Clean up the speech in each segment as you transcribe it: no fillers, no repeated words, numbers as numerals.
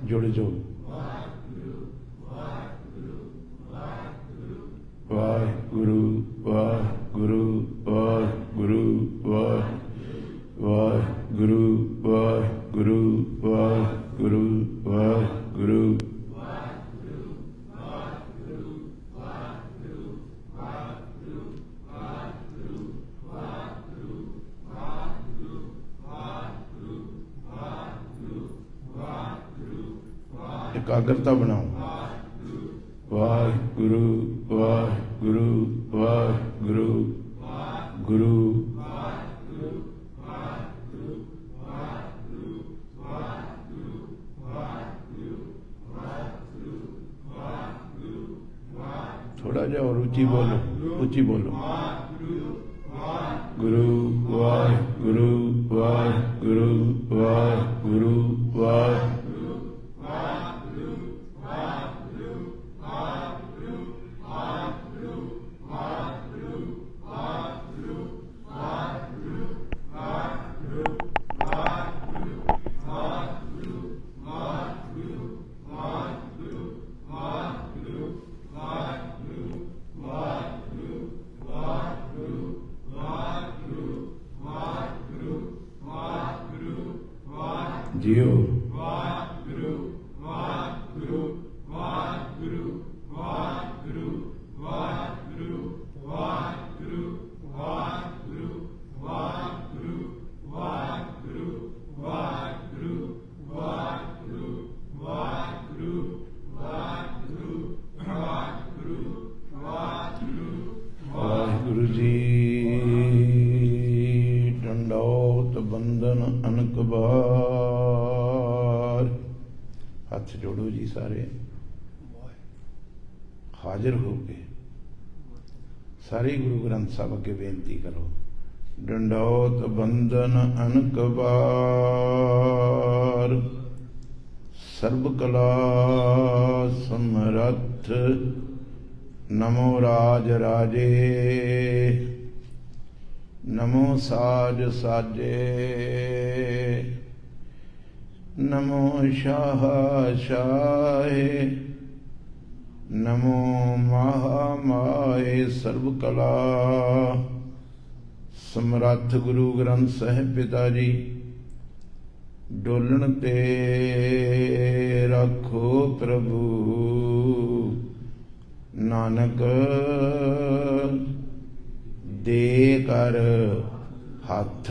जुड़ जाओ। वाहिगुरु वाहिगुरु वाहिगुरु वाहिगुरु वाहिगुरु वाहिगुरु वाहिगुरु। एकाग्रता बनाओ। वाहिगुरु वाहिगुरु वाहिगुरु गुरु थोड़ा जा और ऊंची बोलो, ऊंची बोलो। गुरु वाहिगुरु वाहिगुरु वाहिगुरु वाहिगुरु। जियो। वाहिगुरु वाहिगुरु वाहिगुरु वाहिगुरु वाहिगुरु वाहिगुरु वाहिगुरु वाहिगुरु वाहिगुरु वाहिगुरु वाहिगुरु वाहिगुरु वाहिगुरु वाहिगुरु वाहिगुरु। वाहिगुरु जी दंडौत बंदन अनक बार। हथ जोड़ो जी सारे, हाजिर हो गए सारे गुरु ग्रंथ साहब अगे बेनती करो। दंडौत बंदन अनक बार, सर्व कला समरथ नमो राज राजे। नमो साज साजे, नमो शाह शाहे, नमो महामाए। सर्व कला समरथ गुरु ग्रंथ साहिब पिता जी, डोलन ते रखो प्रभु। नानक दे कर हथ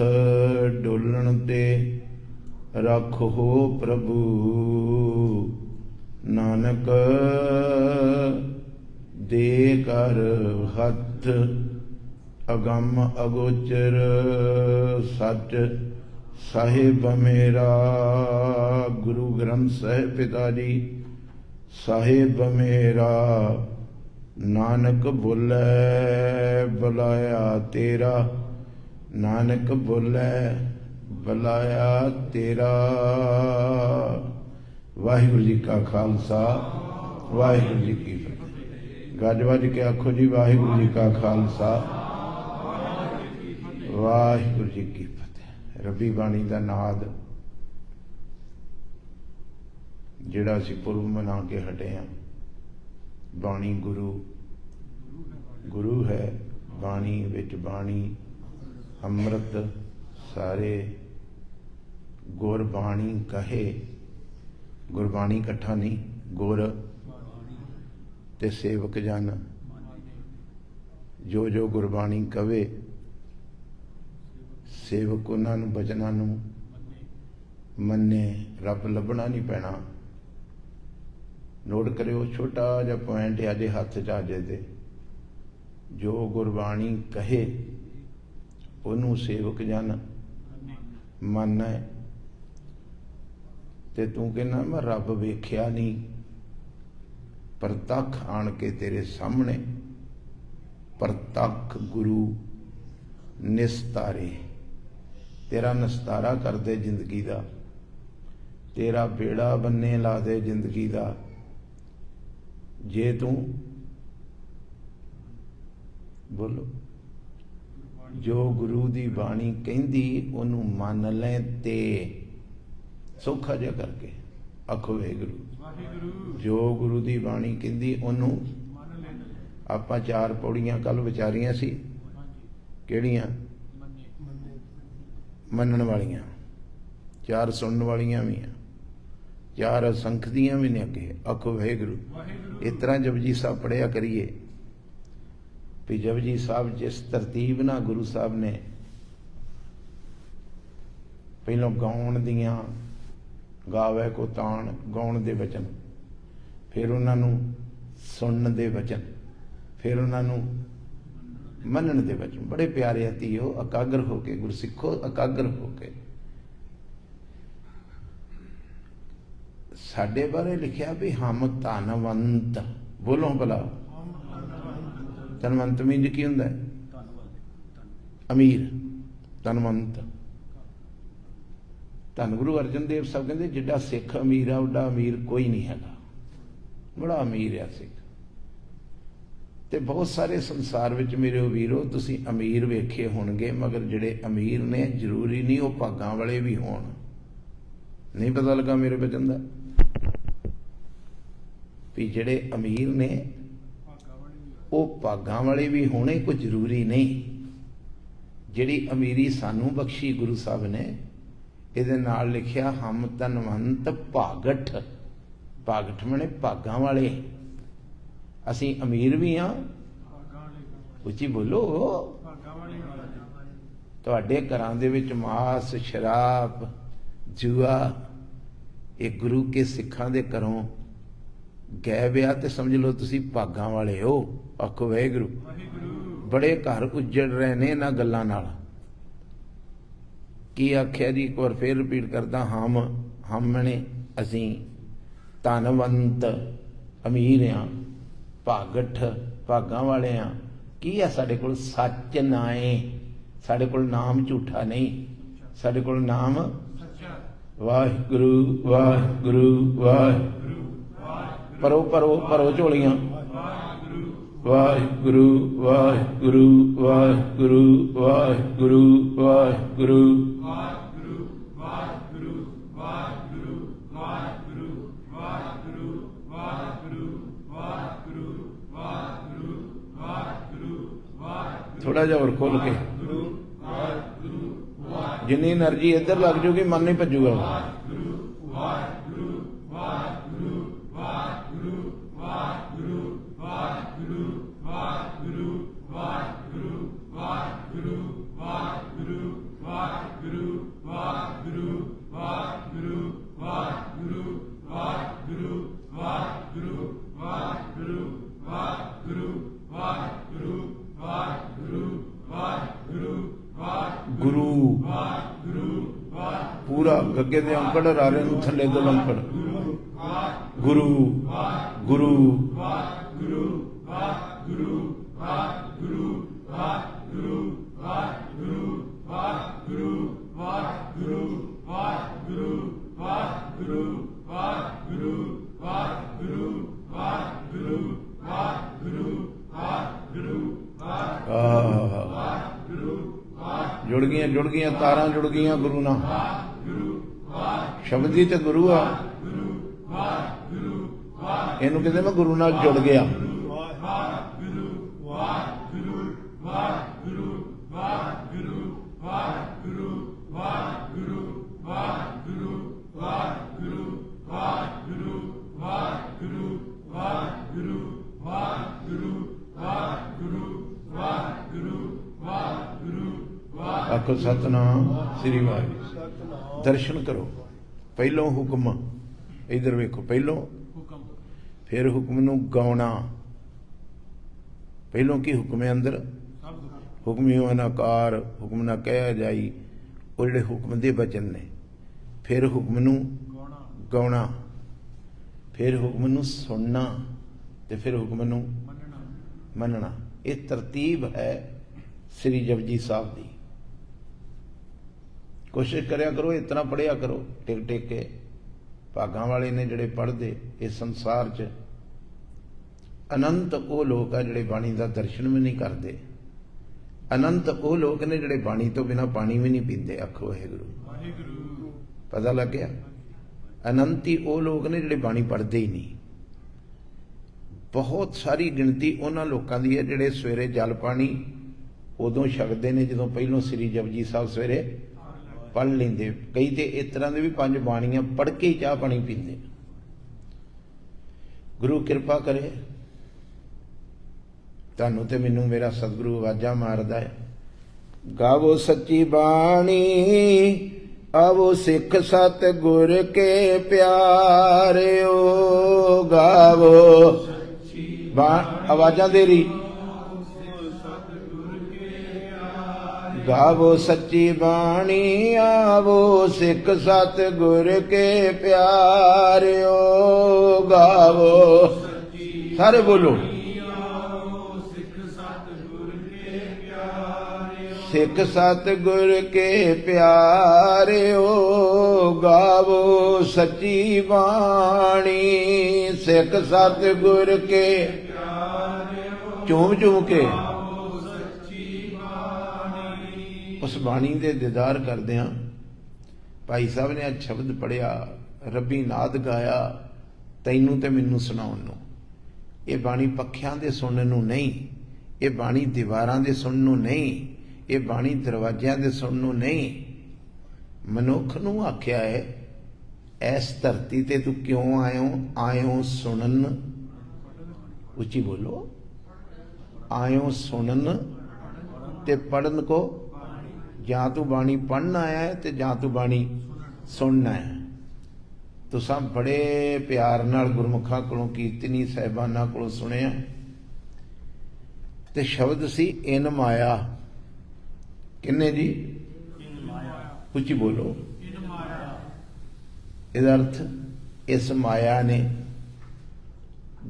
डोलन ते रखो प्रभु। नानक दे कर हथ अगम अगोचर सच साहिब मेरा। गुरु ग्रंथ साहिब पिता जी साहिब मेरा। नानक बोले बुलाया तेरा, नानक बोले बुलाया तेरा। वाहिगुरु जी का खालसा वाहिगुरु जी की फतेह। गज वज के आखो जी वाहिगुरु जी का खालसा वाहिगुरु जी की फतेह। रबी बाणी का नाद जिहड़ा असीं पुरब मना के हटे हैं। बाणी गुरु गुरु है, बाणी विच बाणी अमृत सारे। गुरबाणी कहे, गुरबाणी कट्ठा नहीं, गुर ते सेवक जन जो जो गुरबाणी कवे सेवक उन्होंने बचना मन्ने। रब लभना नहीं पैना। नोट करियो छोटा जिहा पॉइंट है अजे हथ च अजे दे। जो गुरबाणी कहे उन्हों सेवक जन मन है। ते तू कहना मैं रब वेख्या नहीं, परतख आन के तेरे सामने परतख गुरु निस्तारे। तेरा निस्तारा कर दे जिंदगी का, तेरा बेड़ा बन्ने ला दे जिंदगी का। जे तू बोलो जो गुरु दी बाणी कहंदी ओनू मन लें ते सौखा जिहा करके ਆਖੋ ਵਾਹਿਗੁਰੂ। ਜੋ ਗੁਰੂ ਦੀ ਬਾਣੀ ਕਹਿੰਦੀ ਉਹਨੂੰ ਆਪਾਂ 4 ਪੌੜੀਆਂ ਕੱਲ ਵਿਚਾਰੀਆਂ ਸੀ, ਕਿਹੜੀਆਂ? ਮੰਨਣ ਵਾਲੀਆਂ, 4 ਸੁਣਨ ਵਾਲੀਆਂ ਵੀ ਆ, 4 ਅਸੰਖ ਦੀਆਂ ਵੀ ਨੇ ਅੱਗੇ। ਆਖੋ ਵਾਹਿਗੁਰੂ। ਇਸ ਤਰ੍ਹਾਂ ਜਪਜੀ ਸਾਹਿਬ ਪੜ੍ਹਿਆ ਕਰੀਏ ਵੀ ਜਪਜੀ ਸਾਹਿਬ ਜਿਸ ਤਰਤੀਬ ਨਾਲ ਗੁਰੂ ਸਾਹਿਬ ਨੇ ਪਹਿਲਾਂ ਗਾਉਣ ਦੀਆਂ, ਗਾਵੇ ਕੋ ਤਾਣ, ਗਾਉਣ ਦੇ ਵਚਨ, ਫਿਰ ਉਹਨਾਂ ਨੂੰ ਸੁਣਨ ਦੇ ਵਚਨ, ਫਿਰ ਉਹਨਾਂ ਨੂੰ ਮੰਨਣ ਦੇ ਵਚਨ। ਬੜੇ ਪਿਆਰੇ ਧੀਓ, ਇਕਾਗਰ ਹੋ ਕੇ ਗੁਰਸਿੱਖੋ, ਇਕਾਗਰ ਹੋ ਕੇ। ਸਾਡੇ ਬਾਰੇ ਲਿਖਿਆ ਵੀ ਹਮ ਧਨਵੰਤ, ਬੋਲੋ ਭਲਾ। ਧਨਵੰਤ ਮੀਨਜ਼ ਕੀ ਹੁੰਦਾ ਹੈ? ਅਮੀਰ। ਧਨਵੰਤ। ਧੰਨ ਗੁਰੂ ਅਰਜਨ ਦੇਵ ਸਾਹਿਬ ਕਹਿੰਦੇ ਜਿੱਡਾ ਸਿੱਖ ਅਮੀਰ ਆ ਉੱਡਾ ਅਮੀਰ ਕੋਈ ਨਹੀਂ ਹੈਗਾ। ਬੜਾ ਅਮੀਰ ਆ ਸਿੱਖ। ਤੇ ਬਹੁਤ ਸਾਰੇ ਸੰਸਾਰ ਵਿੱਚ ਮੇਰੇ ਵੀਰੋ ਤੁਸੀਂ ਅਮੀਰ ਵੇਖੇ ਹੋਣਗੇ, ਮਗਰ ਜਿਹੜੇ ਅਮੀਰ ਨੇ ਜ਼ਰੂਰੀ ਨਹੀਂ ਉਹ ਭਾਗਾਂ ਵਾਲੇ ਵੀ ਹੋਣ। ਨਹੀਂ ਪਤਾ ਲੱਗਾ ਮੇਰੇ ਬਚਨ ਦਾ? ਵੀ ਜਿਹੜੇ ਅਮੀਰ ਨੇ ਉਹ ਭਾਗਾਂ ਵਾਲੇ ਵੀ ਹੋਣੇ ਕੋਈ ਜ਼ਰੂਰੀ ਨਹੀਂ। ਜਿਹੜੀ ਅਮੀਰੀ ਸਾਨੂੰ ਬਖਸ਼ੀ ਗੁਰੂ ਸਾਹਿਬ ਨੇ, ਇਹਦੇ ਨਾਲ ਲਿਖਿਆ ਹਮ ਧਨਵੰਤ ਭਾਗਠ। ਭਾਗਠ ਮਨੇ ਭਾਗਾਂ ਵਾਲੇ। ਅਸੀਂ ਅਮੀਰ ਵੀ ਹਾਂ। ਉੱਚੀ ਬੋਲੋ। ਤੁਹਾਡੇ ਘਰਾਂ ਦੇ ਵਿੱਚ ਮਾਸ, ਸ਼ਰਾਬ, ਜੂਆ, ਇਹ ਗੁਰੂ ਕੇ ਸਿੱਖਾਂ ਦੇ ਘਰੋਂ ਗਏ ਵਿਆ ਤੇ ਸਮਝ ਲਓ ਤੁਸੀਂ ਭਾਗਾਂ ਵਾਲੇ ਹੋ। ਆਖੋ ਵਾਹਿਗੁਰੂ। ਬੜੇ ਘਰ ਉੱਜੜ ਰਹੇ ਨੇ ਇਹਨਾਂ ਗੱਲਾਂ ਨਾਲ। ਕੀ ਆਖਿਆ ਜੀ? ਇੱਕ ਵਾਰ ਫੇਰ ਰਿਪੀਟ ਕਰਦਾ, ਹਮ ਨੇ ਅਸੀਂ ਧਨਵੰਤ ਅਮੀਰ ਆ, ਭਾਗਠ ਭਾਗਾਂ ਵਾਲੇ ਆ। ਕੀ ਆ ਸਾਡੇ ਕੋਲ? ਸੱਚ ਨਾ ਏ। ਸਾਡੇ ਕੋਲ ਨਾਮ ਝੂਠਾ ਨਹੀਂ, ਸਾਡੇ ਕੋਲ ਨਾਮ ਵਾਹਿਗੁਰੂ ਵਾਹਿਗੁਰੂ ਵਾਹਿਗੁਰੂ। ਭਰੋ ਭਰੋ ਭਰੋ ਝੋਲੀਆਂ। ਵਾਹਿਗੁਰੂ ਵਾਹਿਗੁਰੂ ਵਾਹਿਗੁਰੂ ਵਾਹਿਗੁਰੂ ਵਾਹਿਗੁਰੂ। ਥੋੜਾ ਜਿਹਾ ਹੋਰ ਖੋਲ ਕੇ। ਜਿੰਨੀ એનર્ਜੀ ਇੱਧਰ ਲੱਗ ਜੂਗੀ ਮਨ ਨਹੀਂ ਭੱਜੂਗਾ। ਗੁਰੂ ਪੂਰਾ ਗੱਗੇ ਦੇ ਅੰਕੜ ਰਾਰੇ ਨੂੰ ਥੱਲੇ ਤੋਂ ਲੰਕੜ। ਗੁਰੂ ਗੁਰੂ ਗੁਰੂ ਗੁਰੂ ਗੁਰੂ ਗੁਰੂ ਗੁਰੂ ਗੁਰੂ ਗੁਰੂ ਗੁਰੂ ਗੁਰੂ ਗੁਰੂ ਜੁੜ ਗਈਆਂ ਤਾਰਾਂ, ਜੁੜ ਗਈਆਂ ਗੁਰੂ ਨਾਲ। ਸ਼ਬਦ ਹੀ ਤੇ ਗੁਰੂ ਆ। ਇਹਨੂੰ ਕਹਿੰਦੇ ਮੈਂ ਗੁਰੂ ਨਾਲ ਜੁੜ ਗਿਆ। ਆਖੋ ਸਤਨਾਮ ਸ੍ਰੀ ਵਾਹਿਗੁਰੂ। ਦਰਸ਼ਨ ਕਰੋ। ਪਹਿਲੋਂ ਹੁਕਮ, ਇਧਰ ਵੇਖੋ, ਪਹਿਲੋਂ ਫਿਰ ਹੁਕਮ ਨੂੰ ਗਾਉਣਾ। ਪਹਿਲੋਂ ਕੀ ਹੁਕਮ ਹੈ ਅੰਦਰ? ਹੁਕਮਿਓ ਅਨਾਕਾਰ, ਹੁਕਮ ਨਾ ਕਹਿਆ ਜਾਈ। ਉਹ ਜਿਹੜੇ ਹੁਕਮ ਦੇ ਬਚਨ ਨੇ। ਫਿਰ ਹੁਕਮ ਨੂੰ ਗਾਉਣਾ, ਫਿਰ ਹੁਕਮ ਨੂੰ ਸੁਣਨਾ, ਤੇ ਫਿਰ ਹੁਕਮ ਨੂੰ ਮੰਨਣਾ। ਇਹ ਤਰਤੀਬ ਹੈ ਸ੍ਰੀ ਜਪਜੀ ਸਾਹਿਬ ਦੀ। ਕੋਸ਼ਿਸ਼ ਕਰਿਆ ਕਰੋ, ਇਸ ਤਰ੍ਹਾਂ ਪੜ੍ਹਿਆ ਕਰੋ ਟਿਕ ਟਿਕ ਕੇ। ਭਾਗਾਂ ਵਾਲੇ ਨੇ ਜਿਹੜੇ ਪੜ੍ਹਦੇ ਇਸ ਸੰਸਾਰ 'ਚ। ਅਨੰਤ ਉਹ ਲੋਕ ਆ ਜਿਹੜੇ ਬਾਣੀ ਦਾ ਦਰਸ਼ਨ ਵੀ ਨਹੀਂ ਕਰਦੇ। ਅਨੰਤ ਉਹ ਲੋਕ ਨੇ ਜਿਹੜੇ ਬਾਣੀ ਤੋਂ ਬਿਨਾਂ ਪਾਣੀ ਵੀ ਨਹੀਂ ਪੀਂਦੇ। ਆਖੋ ਵਾਹਿਗੁਰੂ। ਪਤਾ ਲੱਗ ਗਿਆ? ਅਨੰਤ ਹੀ ਉਹ ਲੋਕ ਨੇ ਜਿਹੜੇ ਬਾਣੀ ਪੜ੍ਹਦੇ ਹੀ ਨਹੀਂ। ਬਹੁਤ ਸਾਰੀ ਗਿਣਤੀ ਉਹਨਾਂ ਲੋਕਾਂ ਦੀ ਹੈ ਜਿਹੜੇ ਸਵੇਰੇ ਜਲ ਪਾਣੀ ਉਦੋਂ ਛਕਦੇ ਨੇ ਜਦੋਂ ਪਹਿਲੋਂ ਸ੍ਰੀ ਜਪਜੀ ਸਾਹਿਬ ਸਵੇਰੇ ਪੜ੍ਹ ਲੈਂਦੇ। ਕਈ ਤੇ ਇਸ ਤਰ੍ਹਾਂ ਦੇ ਵੀ 5 ਬਾਣੀਆਂ ਪੜ੍ਹ ਕੇ ਹੀ ਚਾਹ ਪਾਣੀ ਪੀਂਦੇ। ਗੁਰੂ ਕਿਰਪਾ ਕਰੇ, ਤੁਹਾਨੂੰ ਤੇ ਮੈਨੂੰ ਮੇਰਾ ਸਤਿਗੁਰੂ ਆਵਾਜ਼ਾਂ ਮਾਰਦਾ ਹੈ, ਗਾਵੋ ਸੱਚੀ ਬਾਣੀ ਆਵੋ ਸਿੱਖ ਸਤ ਗੁਰ ਕੇ ਪਿਆਰਿਓ, ਗਾਵੋ ਆਵਾਜ਼ਾਂ ਦੇ ਰਹੀ, ਗਾਵੋ ਸੱਚੀ ਬਾਣੀ ਆਵੋ ਸਿੱਖ ਸਤ ਗੁਰ ਕੇ ਪਿਆਰਿਓ, ਗਾਵੋ ਸਾਰੇ ਬੋਲੋ, ਸਿੱਖ ਸਤ ਗੁਰ ਕੇ ਪਿਆਰਿਓ, ਗਾਵੋ ਸੱਚੀ ਬਾਣੀ ਸਿੱਖ ਸਤ ਗੁਰ ਕੇ ਝੂਮ ਝੂਮ ਕੇ ਉਸ ਬਾਣੀ ਦੇ ਦੀਦਾਰ ਕਰਦਿਆਂ ਭਾਈ ਸਾਹਿਬ ਨੇ ਅੱਜ ਸ਼ਬਦ ਪੜਿਆ, ਰੱਬੀ ਨਾਦ ਗਾਇਆ ਤੈਨੂੰ ਤੇ ਮੈਨੂੰ ਸੁਣਾਉਣ ਨੂੰ। ਇਹ ਬਾਣੀ ਪੱਖਿਆਂ ਦੇ ਸੁਣਨ ਨੂੰ ਨਹੀਂ, ਇਹ ਬਾਣੀ ਦੀਵਾਰਾਂ ਦੇ ਸੁਣਨ ਨੂੰ ਨਹੀਂ, ਇਹ ਬਾਣੀ ਦਰਵਾਜ਼ਿਆਂ ਦੇ ਸੁਣਨ ਨੂੰ ਨਹੀਂ। ਮਨੁੱਖ ਨੂੰ ਆਖਿਆ ਹੈ ਇਸ ਧਰਤੀ ਤੇ ਤੂੰ ਕਿਉਂ ਆਇਓ ਸੁਣਨ, ਉੱਚੀ ਬੋਲੋ, ਆਇਓ ਸੁਣਨ ਤੇ ਪੜਨ ਕੋ, ਜਾਂ ਤੂੰ ਬਾਣੀ ਪੜ੍ਹਨ ਆਇਆ ਹੈ ਤੇ ਜਾਂ ਤੂੰ ਬਾਣੀ ਸੁਣਨਾ ਹੈ। ਤੁਸਾਂ ਬੜੇ ਪਿਆਰ ਨਾਲ ਗੁਰਮੁਖਾਂ ਕੋਲੋਂ ਕੀਰਤਨੀ ਸਾਹਿਬਾਨਾਂ ਕੋਲੋਂ ਸੁਣਿਆ ਤੇ ਸ਼ਬਦ ਸੀ ਇਨ ਮਾਇਆ। ਕਿੰਨੇ ਜੀ? ਉੱਚੀ ਬੋਲੋ। ਇਹਦਾ ਅਰਥ ਇਸ ਮਾਇਆ ਨੇ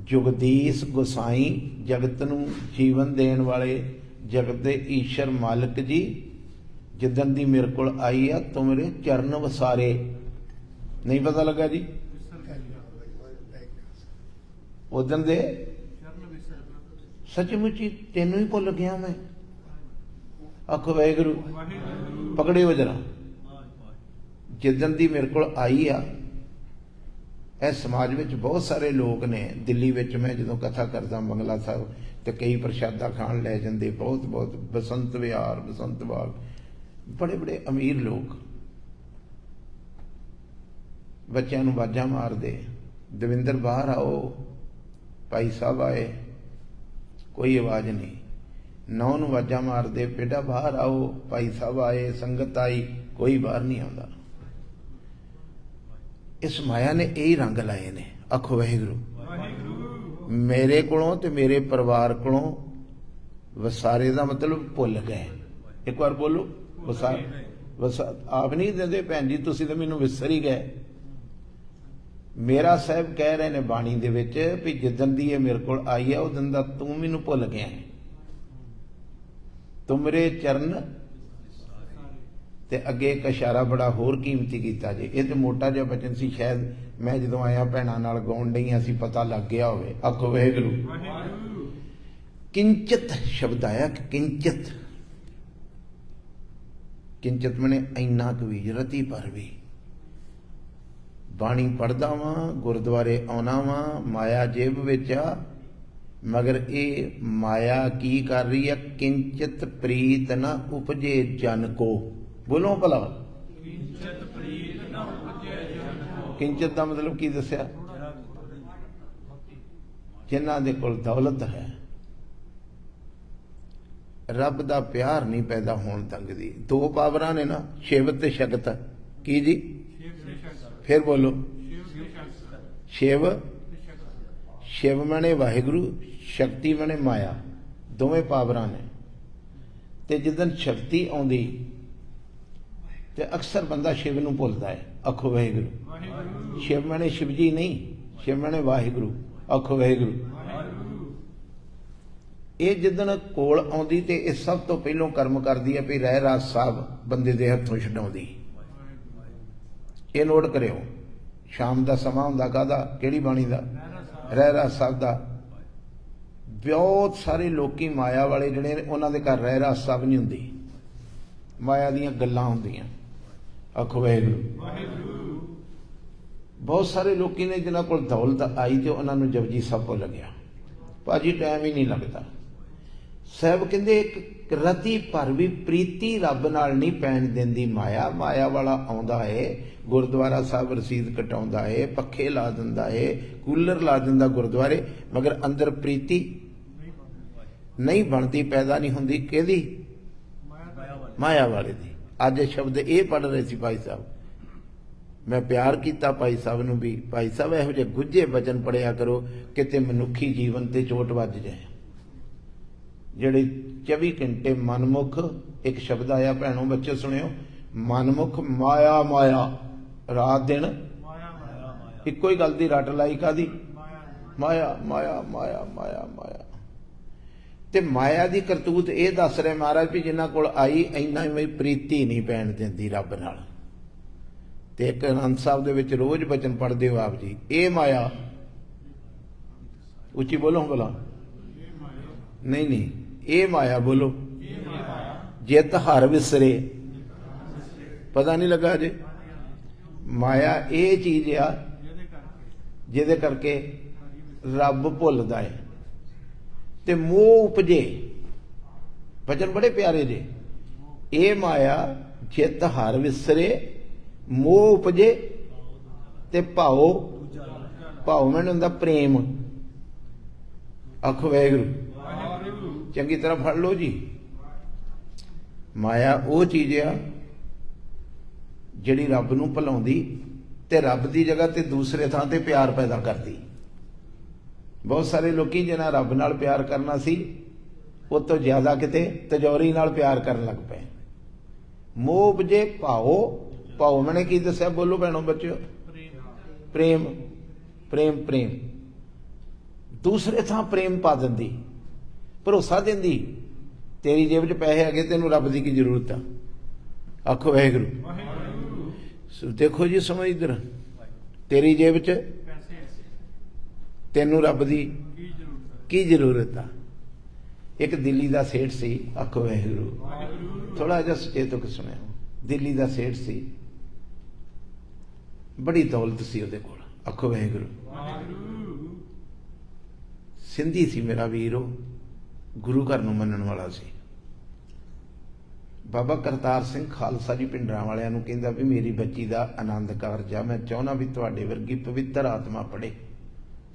ਜੁਗਦੀਸ਼ ਗੁਸਾਈ ਜਗਤ ਨੂੰ ਜੀਵਨ ਦੇਣ ਵਾਲੇ ਜਗਤ ਦੇ ਈਸ਼ਰ ਮਾਲਕ ਜੀ ਜਿੱਦਣ ਦੀ ਮੇਰੇ ਕੋਲ ਆਈ ਆ ਤੁਮਰੇ ਚਰਨ ਵਸਾਰੇ। ਨਹੀਂ ਪਤਾ ਲੱਗਾ ਜੀ? ਉਦਣ ਦੇ ਸੱਚਮੁੱਚੀ ਤੈਨੂੰ ਹੀ ਭੁੱਲ ਗਿਆ ਮੈਂ। ਆਖੋ ਵਾਹਿਗੁਰੂ, ਪਕੜੇ ਹੋ ਜਰਾ। ਜਿੱਦਣ ਦੀ ਮੇਰੇ ਕੋਲ ਆਈ ਆ, ਇਹ ਸਮਾਜ ਵਿੱਚ ਬਹੁਤ ਸਾਰੇ ਲੋਕ ਨੇ। ਦਿੱਲੀ ਵਿੱਚ ਮੈਂ ਜਦੋਂ ਕਥਾ ਕਰਦਾ ਬੰਗਲਾ ਸਾਹਿਬ ਤੇ ਕਈ ਪ੍ਰਸ਼ਾਦਾ ਖਾਣ ਲੈ ਜਾਂਦੇ, ਬਹੁਤ ਬਹੁਤ ਬਸੰਤ ਵਿਹਾਰ, ਬਸੰਤ ਬਾਗ, ਬੜੇ ਬੜੇ ਅਮੀਰ ਲੋਕ ਬੱਚਿਆਂ ਨੂੰ ਆਵਾਜ਼ਾਂ ਮਾਰਦੇ, ਦਵਿੰਦਰ ਬਾਹਰ ਆਓ, ਭਾਈ ਸਾਹਿਬ ਆਏ, ਕੋਈ ਆਵਾਜ਼ ਨਹੀਂ। ਨੌ ਨੂੰ ਆਵਾਜ਼ਾਂ ਮਾਰਦੇ, ਬੇਟਾ ਬਾਹਰ ਆਓ, ਭਾਈ ਸਾਹਿਬ ਆਏ, ਸੰਗਤ ਆਈ, ਕੋਈ ਬਾਹਰ ਨਹੀਂ ਆਉਂਦਾ। ਇਸ ਮਾਇਆ ਨੇ ਇਹੀ ਰੰਗ ਲਾਏ ਨੇ। ਆਖੋ ਵਾਹਿਗੁਰੂ। ਮੇਰੇ ਕੋਲੋਂ ਤੇ ਮੇਰੇ ਪਰਿਵਾਰ ਕੋਲੋਂ ਵਸਾਰੇ ਦਾ ਮਤਲਬ ਭੁੱਲ ਗਏ। ਇੱਕ ਵਾਰ ਬੋਲੋ, ਆਪ ਨਹੀਂ ਦਿੰਦੇ ਭੈਣ ਜੀ, ਤੁਸੀਂ ਤਾਂ ਮੈਨੂੰ ਵਿਸਰ ਹੀ ਗਏ। ਮੇਰਾ ਸਾਹਿਬ ਕਹਿ ਰਹੇ ਨੇ ਬਾਣੀ ਦੇ ਵਿੱਚ ਵੀ ਜਿੱਦਣ ਦੀ ਇਹ ਮੇਰੇ ਕੋਲ ਆਈ ਹੈ ਉਦਣ ਦਾ ਤੂੰ ਮੈਨੂੰ ਭੁੱਲ ਗਿਆ। ਤੁਮਰੇ ਚਰਨ ਤੇ ਅੱਗੇ ਇੱਕ ਇਸ਼ਾਰਾ ਬੜਾ ਹੋਰ ਕੀਮਤੀ ਕੀਤਾ ਜੇ। ਇਹ ਤੇ ਮੋਟਾ ਜਿਹਾ ਬਚਨ ਸੀ, ਸ਼ਾਇਦ ਮੈਂ ਜਦੋਂ ਆਇਆ ਭੈਣਾਂ ਨਾਲ ਗਾਉਣ ਡਈਆਂ ਸੀ, ਪਤਾ ਲੱਗ ਗਿਆ ਹੋਵੇ। ਆਖੋ ਵਾਹਿਗੁਰੂ। ਕਿੰਚਿਤ ਸ਼ਬਦ ਆਇਆ, ਕਿੰਚਿਤ। ਕਿੰਚਿਤ ਮਨੇ ਇੰਨਾ ਕੁ ਵੀ, ਰਤੀ ਪਰ ਵੀ। ਬਾਣੀ ਪੜ੍ਹਦਾ ਵਾਂ, ਗੁਰਦੁਆਰੇ ਆਉਣਾ ਵਾਂ, ਮਾਇਆ ਜੇਬ ਵਿੱਚ ਆ, ਮਗਰ ਇਹ ਮਾਇਆ ਕੀ ਕਰ ਰਹੀ ਹੈ? ਕਿੰਚਿਤ ਪ੍ਰੀਤ ਨਾ ਉਪਜੇ ਜਨ ਕੋ। ਬੋਲੋ ਭਲਾ। ਕਿੰਚਿਤ ਪ੍ਰੀਤ ਨਾ ਉਪਜੇ ਜਨ ਕੋ। ਕਿੰਚਿਤ ਦਾ ਮਤਲਬ ਕੀ ਦੱਸਿਆ? ਜਿਨ੍ਹਾਂ ਦੇ ਕੋਲ ਦੌਲਤ ਹੈ, ਰੱਬ ਦਾ ਪਿਆਰ ਨਹੀਂ ਪੈਦਾ ਹੋਣ ਤੰਗਦੀ। ਦੋ ਪਾਵਰਾਂ ਨੇ ਨਾ, ਸ਼ਿਵ ਤੇ ਸ਼ਕਤ। ਕੀ ਜੀ? ਫਿਰ ਬੋਲੋ। ਸ਼ਿਵ, ਸ਼ਿਵ ਮਨੇ ਵਾਹਿਗੁਰੂ, ਸ਼ਕਤੀ ਮਨੇ ਮਾਇਆ। ਦੋਵੇਂ ਪਾਵਰਾਂ ਨੇ। ਤੇ ਜਿੱਦਣ ਸ਼ਕਤੀ ਆਉਂਦੀ ਤੇ ਅਕਸਰ ਬੰਦਾ ਸ਼ਿਵ ਨੂੰ ਭੁੱਲਦਾ ਹੈ। ਆਖੋ ਵਾਹਿਗੁਰੂ। ਸ਼ਿਵ ਮਨੇ ਸ਼ਿਵਜੀ ਨਹੀਂ, ਸ਼ਿਵ ਮਨੇ ਵਾਹਿਗੁਰੂ। ਆਖੋ ਵਾਹਿਗੁਰੂ। ਇਹ ਜਿੱਦਣ ਕੋਲ ਆਉਂਦੀ ਤੇ ਇਹ ਸਭ ਤੋਂ ਪਹਿਲੋਂ ਕਰਮ ਕਰਦੀ ਹੈ ਵੀ ਰਹਿ ਰਾਸ ਸਾਹਿਬ ਬੰਦੇ ਦੇ ਹੱਥੋਂ ਛਡਾਉਂਦੀ। ਇਹ ਨੋਟ ਕਰਿਓ। ਸ਼ਾਮ ਦਾ ਸਮਾਂ ਹੁੰਦਾ ਕਾਹਦਾ? ਕਿਹੜੀ ਬਾਣੀ ਦਾ? ਰਹਿ ਰਾਸ ਸਾਹਿਬ ਦਾ। ਬਹੁਤ ਸਾਰੇ ਲੋਕੀ ਮਾਇਆ ਵਾਲੇ ਜਿਹੜੇ ਨੇ, ਉਹਨਾਂ ਦੇ ਘਰ ਰਹਿ ਰਾਸ ਸਾਹਿਬ ਨਹੀਂ ਹੁੰਦੀ, ਮਾਇਆ ਦੀਆਂ ਗੱਲਾਂ ਹੁੰਦੀਆਂ। ਆਖੋ ਵਾਹਿਗੁਰੂ। बहुत सारे लोग ने जिन्हों को दौलत आई तो उन्होंने जपजी साहब भुल गया। भाजी टाइम ही नहीं लगता। साहब कहते एक रती भर भी प्रीति रब नाल नहीं पैन देंदी माया। माया वाला आउंदा है गुरुद्वारा साहब रसीद कटाउंदा है, पखे ला दिंदा है, कूलर ला दिंदा गुरुद्वारे, मगर अंदर प्रीति नहीं बनती, पैदा नहीं हुंदी। किहदी? माया वाले दी। अज शब्द ये पढ़ रहे सी भाई साहब, मैं प्यार किया भाई साहब नूं भी, भाई साहब इहो जिहे गुझे वचन पढ़िया करो किते मनुखी जीवन ते चोट वज जाए। जिहड़े 24 घंटे मनमुख, एक शब्द आया भैणों बच्चे सुनियो, मनमुख माया माया, रात दिन इक्को ही गल दी रट लाई। कादी? माया माया माया माया माया। ते माया दी करतूत ये दस रहे महाराज भी जिन्हां कोल आई इन्ना ही प्रीति नहीं पैण दिंदी रब नाल। ते एक आनंद साहब दे विच रोज बचन पढ़दे हो आप जी, ए माया, उच्ची बोलो भला, नहीं नहीं, ए माया बोलो, जित हर विसरे, पता नहीं लगा जे। माया ये चीज आ जिहदे करके रब भुलदा है ते मोह उपजे। वचन बड़े प्यारे जे, ए माया जित हर विसरे, मोह उपजे ते भाओ, भाओ मैंने हुंदा प्रेम। आखो वाहिगुरू, चंगी तरह फड़ लो जी। माया वो चीज आ जिहड़ी रब नूं भुलाउंदी ते रब दी जगह ते दूसरे थां ते प्यार पैदा करदी। बहुत सारे लोग जिन्हां रब नाल प्यार करना सी उस तो ज्यादा किते तिजोरी नाल प्यार करन लग पे। मोह उपजे भाओ, भाओ मैंने की दस्या बोलो भैणों बच्चों, प्रेम प्रेम प्रेम। दूसरे थां प्रेम पा दिंदी, भरोसा दिंदी, तेरी जेब च पैसे हैगे तेनों रब दी की जरूरत आ। आखो वाहिगुरू। देखो जी समझ इधर, तेरी जेब च तेनों रब दी की जरूरत आ। एक दिल्ली का सेठ सी, आखो वाहिगुरू, थोड़ा जिहा सचेतक सुनिया। दिल्ली का सेठ सी, बड़ी दौलत सी उहदे कोल, आखो वाहिगुरू। सिंधी सी मेरा वीरो, गुरु घर नूं मनण वाला सी। बाबा करतार सिंह खालसा जी पिंडरां वालियां नूं कहंदा भी मेरी बच्ची दा आनंद कारज आ, मैं चाहुंदा भी तुहाडे वर्गी पवित्र आत्मा पढ़े।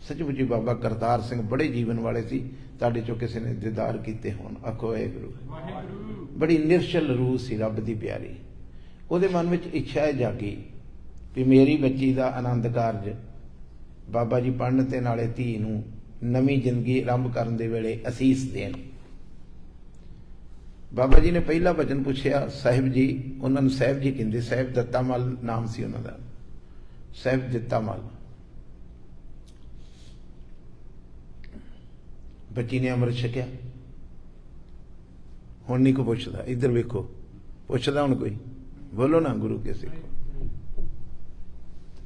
सचमुची बाबा करतार सिंह बड़े जीवन वाले सी, तुहाडे चों किसी ने दीदार कीते होण। आखो वाहिगुरू। बड़ी निरछल रूह सी रब दी प्यारी। उहदे मन विच इच्छा है जागी भी मेरी बच्ची दा आनंद कारज बाबा जी पढ़न ते नाले धी नूं नवीं जिंदगी आरंभ करन दे वेले असीस देण। बाबा जी ने पहला वचन पूछया, साहिब जी, उन्होंने साहिब जी कहते, साहिब दत्ता मल नाम सी उन्हों का, साहिब दत्ता मल। बच्ची ने अमृत छकिया, हुण नहीं कोई पुछदा। इधर वेखो, पुछदा हुण कोई? बोलो ना गुरु के सिखो।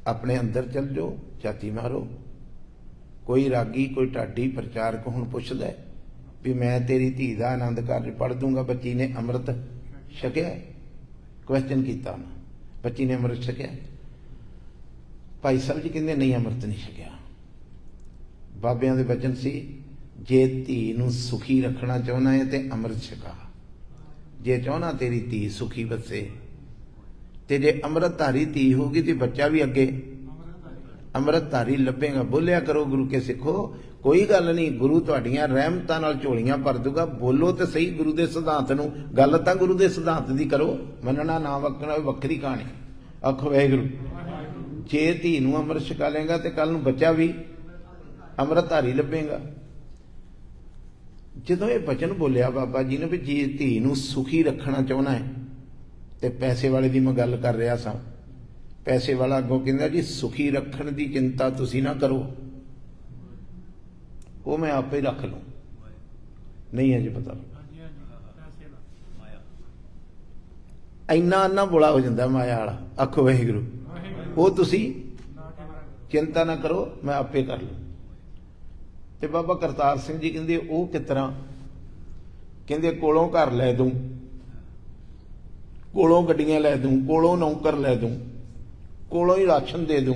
अपने अंदर चल जाओ, छाती मारो। कोई रागी, कोई ढाडी प्रचारक हुण पुछदा है भी मैं तेरी धी दा आनंद कारज पढ़ दूंगा, बच्ची ने अमृत छकिया? क्वेश्चन किया उन्हें, बच्ची ने अमृत छकिया? भाई साहब जी कहते नहीं, अमृत नहीं छकिया। बाबियां दे वचन सी, जे धी नूं सुखी रखना चाहना है तो अमृत छका। जे चाहना तेरी धी सुखी वसे, ते जे अमृतधारी धी होगी तो बच्चा भी अगे अमृतधारी लभेगा। बोलिया करो गुरु के सिखो, कोई गल नहीं, गुरु तुहाडियां रहमतां नाल झोलियां भर दूगा। बोलो तो सही गुरु के सिद्धांत नूं, गल तां गुरु के सिद्धांत दी करो, मनना ना वकना वखरी कहानी। आखो वाहिगुरू। जे धी नूं अमृत छका लेगा तो कल नूं बच्चा भी अमृतधारी लभेगा। जदों ये वचन बोलिया बाबा जी ने भी जे धी नूं सुखी रखना चाहना है, तो पैसे वाले की मैं गल कर रहा सा। पैसे वाला अगों कहंदा जी सुखी रखने की चिंता तुसी ना करो, वो मैं आपे रख लूं। नहीं है जी पता, इन्ना अन्ना बुला हो जाता माया वाला। आखो वाहिगुरू। वो तुसी चिंता ना करो, मैं आपे कर लूं। ते बाबा करतार सिंह जी कहंदे वो किस तरह? कहंदे कोलों घर लै दूं, कोलों गड्डियां लै दूं, कोलों नौकर लै दूं, कोलों ही राशन दे दूं,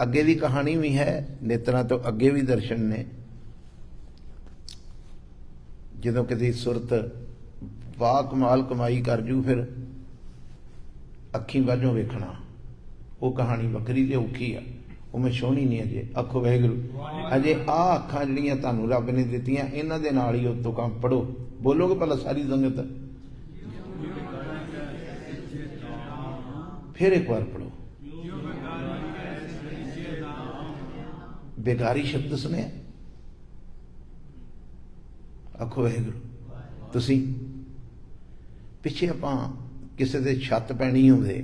अगे की कहानी भी है, नेत्रा तो अगे भी दर्शन ने। जो किसी सुरत वाह कमाल कमाई कर जू, फिर अखी वालों वेखना, वो कहानी वक्री ते औखी आ, वो मैं छोनी नहीं अजे। आखो वाहिगुरू, अजे आ अखां जिहड़ियां तुहानूं रब ने दित्तियां, इन्हां दे नाल ही उत्तों काम पढ़ो। बोलोगे भला सारी संगत? फिर एक बार पढ़ो। बेगारी शब्द सुने? आखो वाहिगुरू। तुसीं पिछे आपां किसी दे छत पैनी होवे,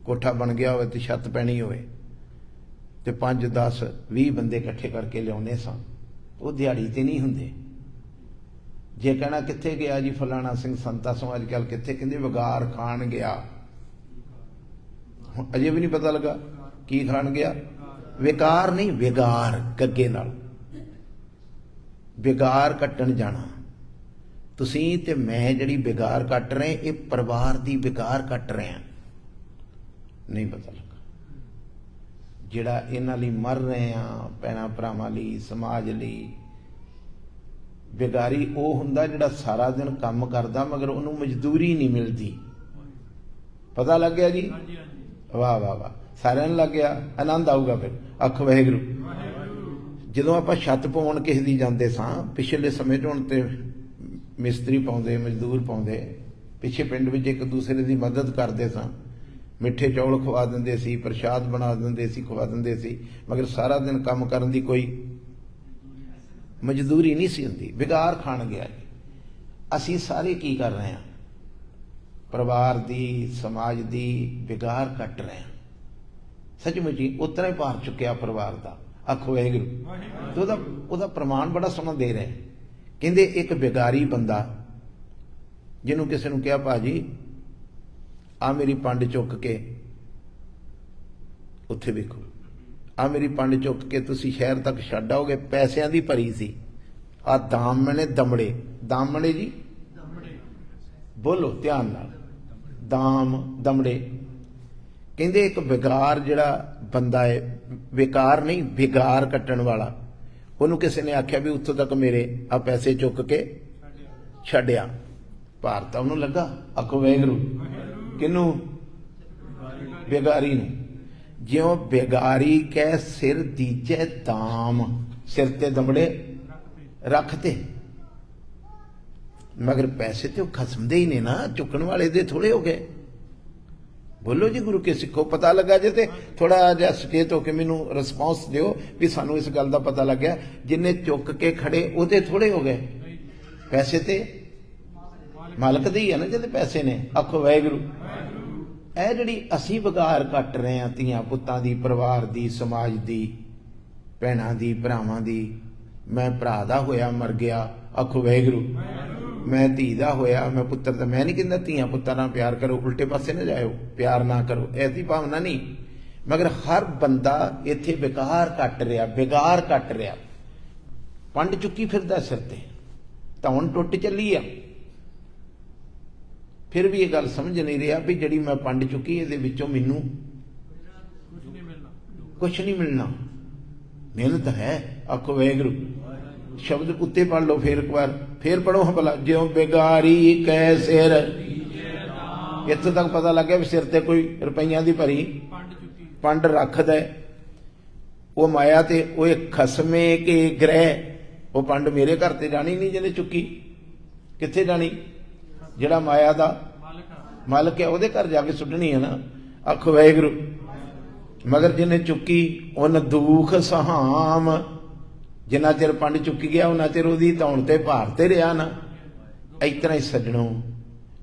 कोठा बन गया होवे ते छत पैनी होवे, ते 5 10 20 बंदे इकट्ठे करके लियाने सां, वो दिहाड़ी ते नहीं हुंदे। जे कहना कित्थे गया जी फलाना सिंह संता सो अजकल कित्थे, कहंदे विगार खान गया। अजे भी नहीं पता लगा की खान गया। विकार नहीं, विगार गगे नाल, विगार कट्टन जाना। तुसीं ते मैं जिहड़ी विगार कट रहे, ये परिवार दी विगार कट रहे हैं, नहीं पता लगा। जिहड़ा इन्हां लई मर रहे हैं, भैणां भरावां लई, समाज लई, बेगारी वो हुंदा जिहड़ा सारा दिन काम करदा मगर उहनूं मजदूरी नहीं मिलती। पता लग गया जी? वाह वाह वाह, सारिਆਂ ਨੂੰ लग गया। आनंद आऊगा फिर। आखो वाहिगुरू। ਜਦੋਂ ਆਪਾਂ ਛੱਤ ਪਾਉਣ ਕਿਸੇ ਦੀ ਜਾਂਦੇ ਸਾਂ, ਪਿਛਲੇ ਸਮੇਂ 'ਚ ਹੁਣ ਤੇ ਮਿਸਤਰੀ ਪਾਉਂਦੇ, ਮਜ਼ਦੂਰ ਪਾਉਂਦੇ, ਪਿੱਛੇ ਪਿੰਡ ਵਿੱਚ ਇੱਕ ਦੂਸਰੇ ਦੀ ਮਦਦ ਕਰਦੇ ਸਾਂ। ਮਿੱਠੇ ਚੌਲ ਖਵਾ ਦਿੰਦੇ ਸੀ, ਪ੍ਰਸ਼ਾਦ ਬਣਾ ਦਿੰਦੇ ਸੀ, ਖਵਾ ਦਿੰਦੇ ਸੀ, ਮਗਰ ਸਾਰਾ ਦਿਨ ਕੰਮ ਕਰਨ ਦੀ ਕੋਈ ਮਜ਼ਦੂਰੀ ਨਹੀਂ ਸੀ ਹੁੰਦੀ। ਵਿਗਾਰ ਖਾਣ ਗਿਆ ਜੀ। ਅਸੀਂ ਸਾਰੇ ਕੀ ਕਰ ਰਹੇ ਹਾਂ? ਪਰਿਵਾਰ ਦੀ, ਸਮਾਜ ਦੀ ਵਿਗਾਰ ਕੱਟ ਰਹੇ ਹਾਂ। ਸੱਚਮੁੱਚ ਹੀ ਉਤਰਾ ਹੀ ਭਾਰ ਚੁੱਕਿਆ ਪਰਿਵਾਰ ਦਾ। ਆਖੋ ਵਾਹਿਗੁਰੂ। ਤੇ ਉਹਦਾ ਪ੍ਰਮਾਣ ਬੜਾ ਸੋਹਣਾ ਦੇ ਰਹੇ। ਕਹਿੰਦੇ ਇੱਕ ਵਿਗਾਰੀ ਬੰਦਾ ਜਿਹਨੂੰ ਕਿਸੇ ਨੂੰ ਕਿਹਾ, ਭਾਜੀ ਆ ਮੇਰੀ ਪੰਡ ਚੁੱਕ ਕੇ ਉੱਥੇ ਵੇਖੋ, ਆ ਮੇਰੀ ਪੰਡ ਚੁੱਕ ਕੇ ਤੁਸੀਂ ਸ਼ਹਿਰ ਤੱਕ ਛੱਡ ਆਓਗੇ, ਪੈਸਿਆਂ ਦੀ ਭਰੀ ਸੀ। ਆ ਦਾਮਣੇ ਦਮੜੇ, ਦਾਮਣੇ ਜੀ ਬੋਲੋ ਧਿਆਨ ਨਾਲ, ਦਾਮ ਦਮੜੇ। ਕਹਿੰਦੇ ਇੱਕ ਵਿਗਾਰ ਜਿਹੜਾ ਬੰਦਾ ਹੈ, ਵਿਕਾਰ ਨਹੀਂ ਵਿਗਾਰ ਕੱਟਣ ਵਾਲਾ, ਉਹਨੂੰ ਕਿਸੇ ਨੇ ਆਖਿਆ ਵੀ ਉੱਥੋਂ ਤੱਕ ਮੇਰੇ ਆ ਪੈਸੇ ਚੁੱਕ ਕੇ ਛੱਡਿਆ। ਭਾਰ ਤਾਂ ਉਹਨੂੰ ਲੱਗਾ। ਆਖੋ ਵਾਹਿਗੁਰੂ। ਕਿਹਨੂੰ? ਬੇਗਾਰੀ ਨੂੰ। ਜਿਉਂ ਬੇਗਾਰੀ ਕਹਿ ਸਿਰ ਦੀਜੇ ਦਾਮ, ਸਿਰ ਤੇ ਦਮੜੇ ਰੱਖਤੇ, ਮਗਰ ਪੈਸੇ ਤੇ ਉਹ ਖਸਮ ਦੇ ਹੀ ਨੇ ਨਾ, ਚੁੱਕਣ ਵਾਲੇ ਦੇ ਥੋੜੇ ਹੋ ਗਏ। बोलो जी गुरु के सिखो। पता लगा जे ते थोड़ा जिहा सचेत होकर मैनू रिस्पॉन्स दिओ भी सानू इस गल का पता लग गया। जिन्हें चुक के खड़े ओहदे थोड़े हो गए, पैसे ते मालक दे ही है ना जिहदे पैसे ने। आखो वाहिगुरू। ਇਹ ਜਿਹੜੀ ਅਸੀਂ ਵਿਗਾਰ ਕੱਟ ਰਹੇ ਹਾਂ, ਧੀਆਂ ਪੁੱਤਾਂ ਦੀ, ਪਰਿਵਾਰ ਦੀ, ਸਮਾਜ ਦੀ, ਭੈਣਾਂ ਦੀ, ਭਰਾਵਾਂ ਦੀ। ਮੈਂ ਭਰਾ ਦਾ ਹੋਇਆ ਮਰ ਗਿਆ। ਆਖੋ ਵਾਹਿਗੁਰੂ। मैं धी का होया, मैं पुत्र का। मैं नहीं कहता धियां पुत्तां नाल प्यार करो, उल्टे पासे ना जाओ, प्यार ना करो, ऐसी भावना नहीं। मगर हर बंदा इत्थे बेकार कट रहा, बेगार कट रहा। पंड चुकी फिरदा सिर ते, धौन टुट चली आ। फिर भी ये गल समझ नहीं रहा भी जिहड़ी मैं पंड चुकी इहदे विचों मैनूं कुछ नहीं मिलना। मेहनत है। आखो वाहिगुरू। शब्द उत्ते पढ़ लो फिर एक बार, फिर पढ़ो भला। ज्यों बेगारी कै सिर, इत्थों तक पता लग गया भी सिर ते कोई रुपइयां दी भरी पंड रखदा है। वो माया ते वो खसमे के ग्रह, वो पंड मेरे घर ते जानी नहीं जिहने चुकी। कित्थे जानी? जिहड़ा माया दा मालक है उहदे घर जाके सुट्टनी है ना। आखो वाहिगुरू। मगर जिन्हें चुकी उन दुख सहाम, जिन्ना चिर पंड चुकी गया उन्ना चिर उहदी धौण ते भार ते रहा ना। इस तरह ही सज्जणो,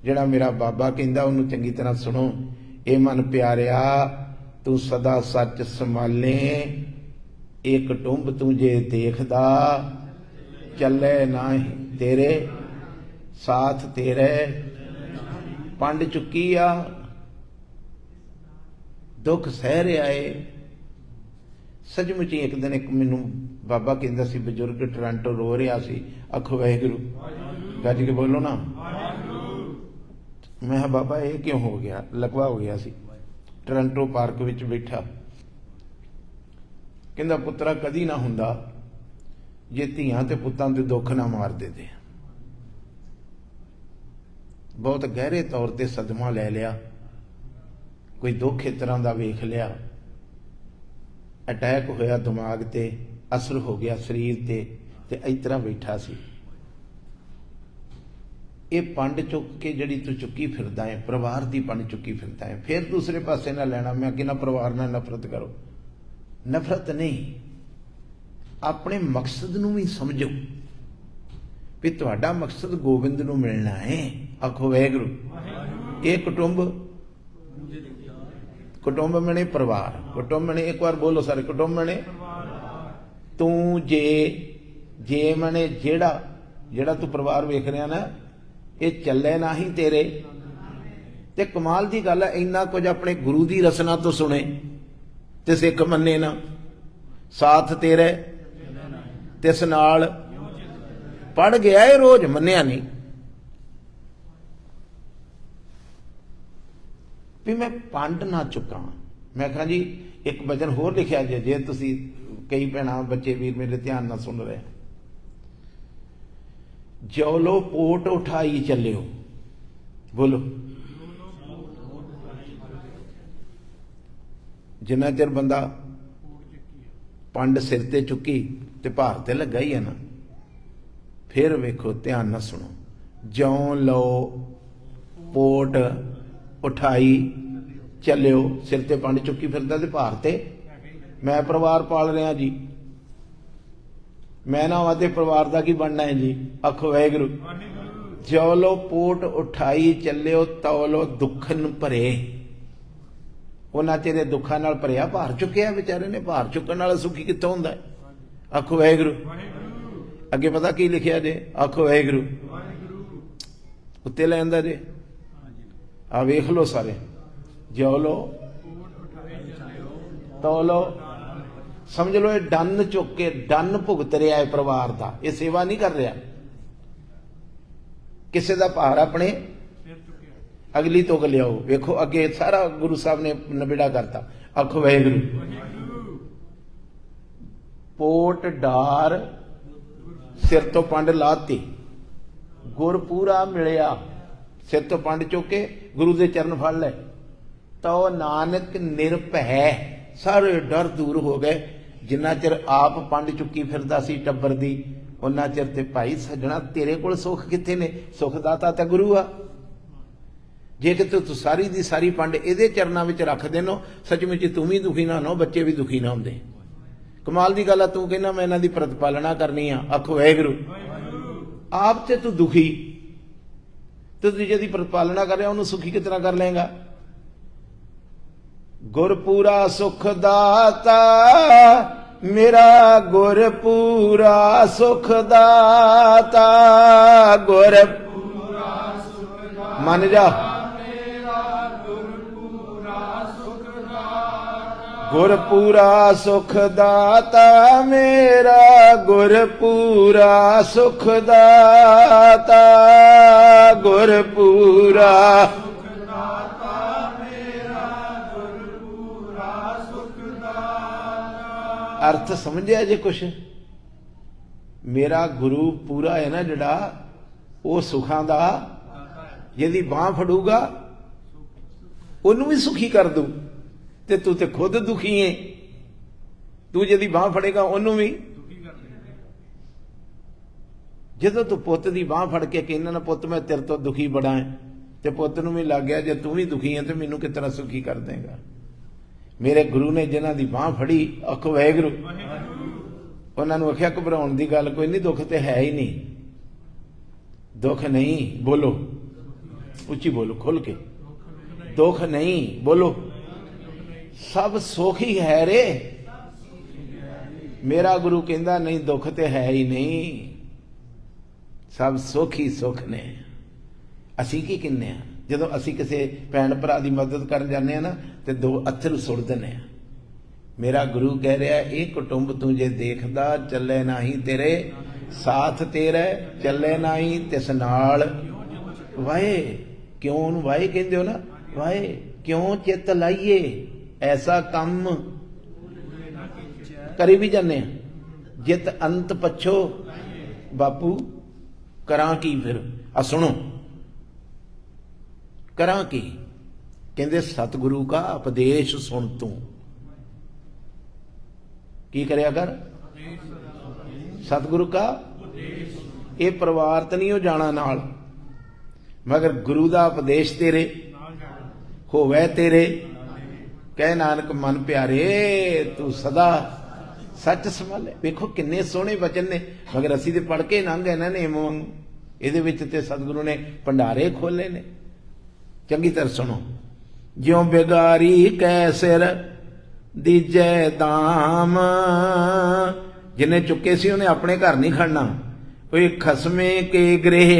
जिहड़ा मेरा बाबा कहंदा उहनूं चंगी तरह सुनो। ए मन प्यारिया तू सदा सच संभाले, एक टुंब तू जे देखदा, चले नाही तेरे साथ तेरे। पंड चुकी आ, दुख सह रहा है। सचमुच ही एक दिन एक मैनू बाबा कहंदा सी, बजुर्ग टोरंटो रो रहा सी। आखो वाहिगुरू। गज के बोलो ना। मैं बाबा ये क्यों हो गया? लकवा हो गया सी। टोरंटो पार्क विच बैठा, कहंदा पुत्रा कदी ना हुंदा जे धीआं ते पुत्तां ते दुख ना मार देते। बहुत गहरे तौर ते सदमा ले लिया, कोई दुख इस तरह का वेख लिया, अटैक होया दिमाग ते, असर हो गया शरीर ते इस तरह बैठा सी। ये पंड चुक के जड़ी तू चुकी फिरदा है, परिवार की पंड चुकी फिरदा है। फिर दूसरे पासे ना लेना मैं कि ना परिवार नाल नफरत करो, नफरत नहीं, अपने मकसद नूं भी समझो भी तुहाडा मकसद गोबिंद नूं मिलना है। आखो वाहिगुरू। ये कुटुंब, कुटुंब मने परिवार, कुटुंब मने एक बार बोलो सारे, कुटुंब मने तू जे मने जेड़ा जेड़ा तू परिवार वेख रहा ना, ये चले ना ही तेरे। ते कमाल की गल है, इन्ना कुछ अपने गुरु की रसना तो सुने ते सिख मन्ने ना, साथ तेरे तिस नाल पढ़ गया है रोज, मन्निया नहीं भी मैं पंड ना चुका। मैं कहा जी एक भजन होर लिखिया जे तुसी कई भैणा बच्चे वीर मेरे ध्यान ना सुन रहे। जौलो पोट उठाई चलियो, बोलो जिन्ना चिर बंदा पंड सिर ते चुकी ते भार ते लगा ही है ना। फिर वेखो ध्यान ना सुनो, ज्यों लो पोट उठाई चलियो, सिर ते पंड चुकी फिरदा ते भार ते। मैं परिवार पाल रहा जी, मैं ना वादे परिवार का की बनना है जी। आखो वाहिगुरू। ज्यों लो पोट उठाई चलियो, तौ लो दुखन भरे। उन्हां चेरे दुखां नाल भरिया भार चुकिया बेचारे ने, भार चुकण वाला सुखी कित्थों हुंदा है। आखो वाहिगुरू। अगे पता की लिखिया जे, आखो वाहिगुरू। उत्ते लैंदा जे, आ वेख लो सारे, ज्यों लो तौ लो, समझ लो ये डन चुक के डन भुगत रहा है परिवार का, ये सेवा नहीं कर रहा, किसी का भार अपने अगली तुक लियाओ। वेखो अगे सारा गुरु साहब ने नबेड़ा करता। आखो वाहिगुरू। पोट डार सिर तो पंड लाती, गुर पूरा मिलिया, सिर तो पंड चुके गुरु के चरण फड़ ले, तो नानक निरभै, सारे डर दूर हो गए। जिन्ना चिर आप पंड चुकी फिरदा सी टब्बर दी, उन्ना चिर ते भाई सजना तेरे कोल सुख कित्थे ने, सुखदाता ते गुरु आ। जे कि तू सारी दी सारी पंड इहदे चरनां विच रख देनो, सचमुच तू भी दुखी ना हो, बच्चे भी दुखी ना होंदे। कमाल दी गल आ, तू कहना मैं इन्हां दी प्रतिपालना करनी आ। आखो वाहिगुरू। आप ते तू दुखी, तू दूजे दी प्रतिपालना कर रहा, उन्होंने सुखी कितना कर लेगा। गुरपूरा सुखदाता मेरा, गुरपूरा सुखदाता, गुरपूरा मन जा, गुरपूरा सुखदाता मेरा, गुरपूरा सुखदाता, गुरपूरा अर्थ समझिया जे कुछ। मेरा गुरु पूरा है ना जड़ा, वो सुखां दा यदि बांह फड़ूगा उन्होंने भी सुखी कर दू, ते तू ते खुद दुखी है, तू यदि बांह फड़ेगा उन्होंने भी। जो तू पुत की बांह फड़ के कहना ना पुत मैं तेरे तो दुखी बड़ा है, ते पुत नूं भी लग गया जे तू भी दुखी है तो मैनू किस तरह सुखी कर देगा। मेरे गुरु ने जिन्हां दी बांह फड़ी, आखो वाहिगुरू, उन्होंने आख्या घबराउण दी गल कोई नहीं, दुख तो है ही नहीं, दुख नहीं, बोलो उच्ची बोलो खुल के, दुख नहीं, बोलो सब सुख ही है रे। मेरा गुरु कहंदा नहीं दुख तो है ही नहीं, सब सुख ही सुख ने। असी की कहने आ, जदों असी किसी भैन भरा की मदद कर जाने ना, तो दो अथरू सुट देने। मेरा गुरु कह रहा है, ये कुटुंब तू जे देखदा चले नाही तेरे, साथ तेरे चले नाही तिस नाल वाहे। क्यों वाहे कहंदे हो ना, वाहे क्यों चित लाइए, ऐसा कम करी भी जाने जित अंत पछो बापू करा की फिर आ सुनो करा की कहते सतगुरु का उपदेश सुन तू की करया कर सतगुरु का ये परिवार तो नहीं हो जाना नाल मगर गुरु का उपदेश तेरे होवे तेरे कह नानक मन प्यारे तू सदा सच संभाले। देखो किन्ने सोहने वचन ने मगर असी तो पढ़ के लंघ गए ना नेम वांगू इहदे विच ते सतगुरु ने भंडारे खोले ने। चंगी तरह सुनो ज्यों बेगारी कै सिर दीजे दाम जिन्हें चुके सी उन्हें अपने घर नहीं खड़ना कोई खसमे के गृह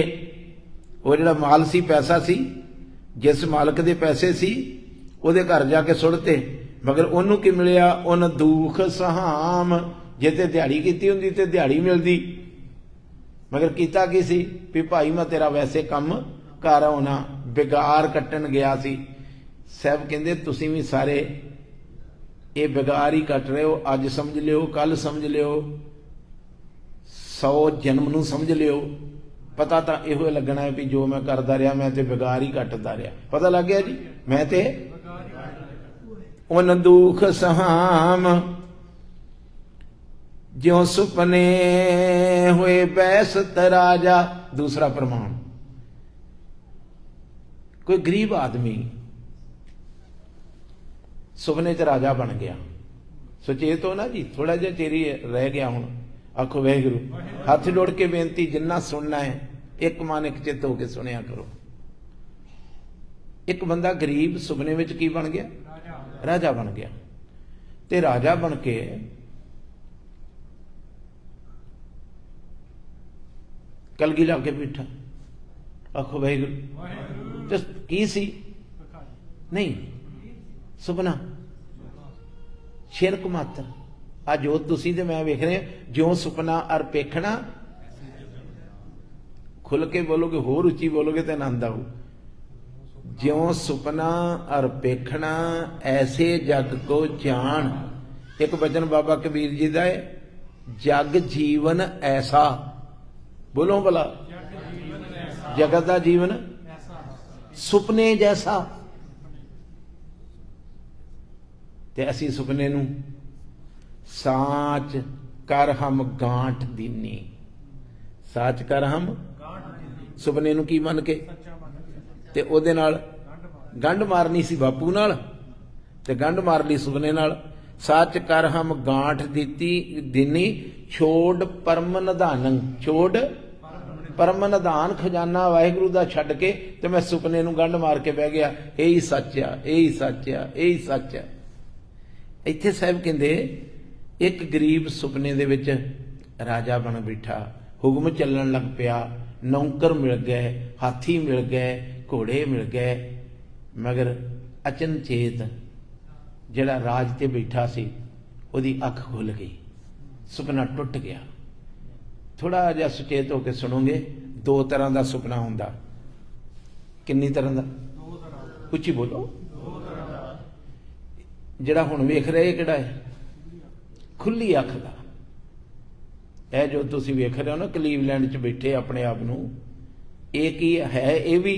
वो जिहड़ा माल सी पैसा सी जिस मालक दे पैसे सी ਉਹਦੇ घर जाके सुटते मगर ਉਹਨੂੰ की मिलिया उन दुख सहाम जे ते दिहाड़ी कीती हुंदी ते दिहाड़ी मिलदी मगर कीता की सी भी भाई मैं तेरा वैसे कम कर आउणा बेगार कट्टन गया सी। साहब कहंदे तुसीं भी सारे ये बेगार ही कट रहे हो अज समझ लियो कल समझ लियो 100 जन्म नूं समझ लियो पता तो इहो लगना है भी जो मैं करता रहा मैं तो बेगार ही कटता रहा पता लग गया जी मैं ते उन दुख सहाम ज्यों सुपने हुए बैसत राजा। दूसरा प्रमाण कोई गरीब आदमी सुपने च राजा बन गया सुचेत हो ना जी थोड़ा जिहा चेरी रह गया हुण आखो वाहिगुरू हाथ जोड़ के बेनती जिन्ना सुनना है एक मन एक चित होकर सुनिया करो। एक बंदा गरीब सुपने में की बन गया राजा बन गया ते राजा बन के कलगी ला के बैठा आखो वाहिगुरू तो की सी नहीं सुपना छिनक मात्र आ जो तुसी ते मैं वेख रहे ज्यों सुपना और पेखना खुल के बोलोगे होर उच्ची बोलोगे तो आनंद आऊ ज्यों सुपना और पेखना ऐसे जग को जान। एक वचन बाबा कबीर जी का है जग जीवन ऐसा बोलो भला जगत का जीवन सुपने जैसा ते असी सुपने नूं साच कर हम गांठ दीनी साच कर हम सुपने नूं की मन के ते ओदे नाल गंढ मारनी सी बापू नाल ते गंढ मार ली सुपने नाल। सच कर हम गांठ दीती दीनी छोड़ परम निधान छोड़ परम निधान खजाना वाहिगुरू दा छड्ड के ते मैं सुपने नूं गंढ मार के बह गया यही सच आ यही सच आ यही सच आ। इत्थे साहिब कहंदे एक गरीब सुपने दे विच राजा बन बैठा हुक्म चलण लग पिया नौकर मिल गए हाथी मिल गए घोड़े मिल गए मगर अचनचेत जिहड़ा राज ते बैठा सी उहदी अख खुल गई सुपना टुट गया। थोड़ा जिहा सुचेत होकर सुनोगे दो तरह का सुपना हुंदा किन्नी तरह का उच्ची बोलो जिहड़ा हुण वेख रहे किहड़ा है खुली अख दा यह जो तुसी वेख रहे हो ना कलीवलैंड च बैठे अपने आप नूं ये की है ये भी